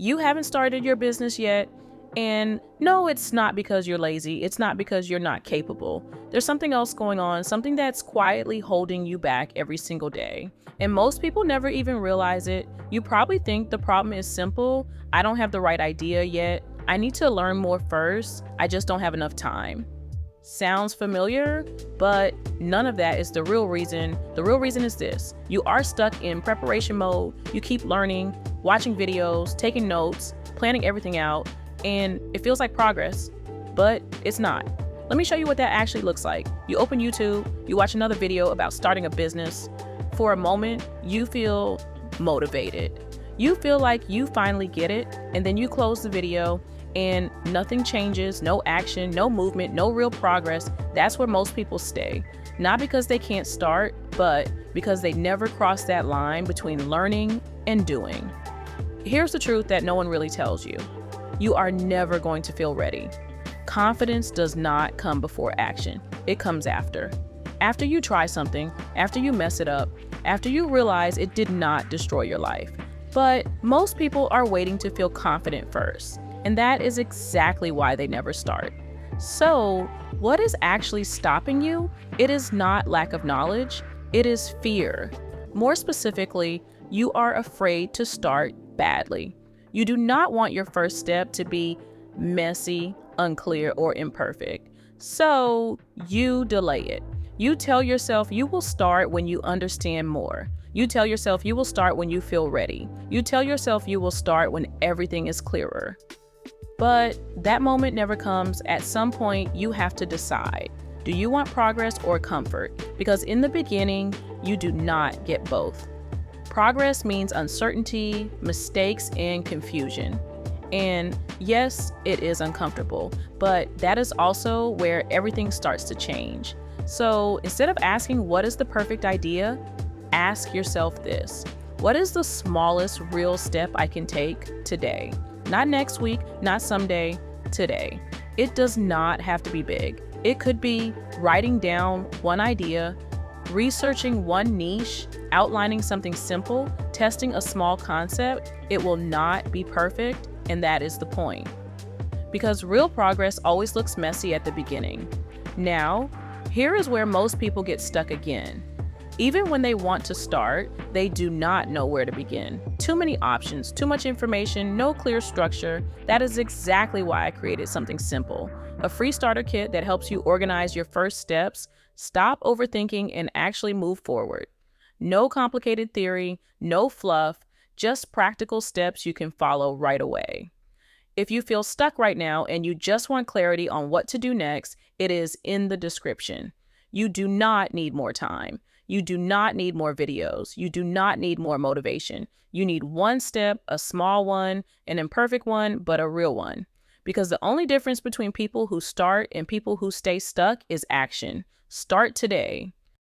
you haven't started your business yet. And no, it's not because you're lazy. It's not because you're not capable. There's something else going on, something that's quietly holding you back every single day. And most people never even realize it. You probably think the problem is simple. I don't have the right idea yet. I need to learn more first. I just don't have enough time. Sounds familiar, but none of that is the real reason. The real reason is this: you are stuck in preparation mode. You keep learning, watching videos, taking notes, planning everything out, and it feels like progress, but it's not. Let me show you what that actually looks like. You open YouTube, you watch another video about starting a business. For a moment, you feel motivated. You feel like you finally get it, and then you close the video and nothing changes, no action, no movement, no real progress. That's where most people stay. Not because they can't start, but because they never cross that line between learning and doing. Here's the truth that no one really tells you. You are never going to feel ready. Confidence does not come before action. It comes after. After you try something, after you mess it up, after you realize it did not destroy your life. But most people are waiting to feel confident first. And that is exactly why they never start. So, what is actually stopping you? It is not lack of knowledge, it is fear. More specifically, you are afraid to start badly. You do not want your first step to be messy, unclear, or imperfect. So, you delay it. You tell yourself you will start when you understand more. You tell yourself you will start when you feel ready. You tell yourself you will start when everything is clearer. But that moment never comes. At some point, you have to decide. Do you want progress or comfort? Because in the beginning, you do not get both. Progress means uncertainty, mistakes, and confusion. And yes, it is uncomfortable, but that is also where everything starts to change. So instead of asking what is the perfect idea, ask yourself this: what is the smallest real step I can take today? Not next week, not someday, today. It does not have to be big. It could be writing down one idea, researching one niche, outlining something simple, testing a small concept. It will not be perfect, and that is the point. Because real progress always looks messy at the beginning. Now, here is where most people get stuck again. Even when they want to start, they do not know where to begin. Too many options, too much information, no clear structure. That is exactly why I created something simple. A free starter kit that helps you organize your first steps, stop overthinking, and actually move forward. No complicated theory, no fluff, just practical steps you can follow right away. If you feel stuck right now and you just want clarity on what to do next, it is in the description. You do not need more time. You do not need more videos. You do not need more motivation. You need one step, a small one, an imperfect one, but a real one. Because the only difference between people who start and people who stay stuck is action. Start today.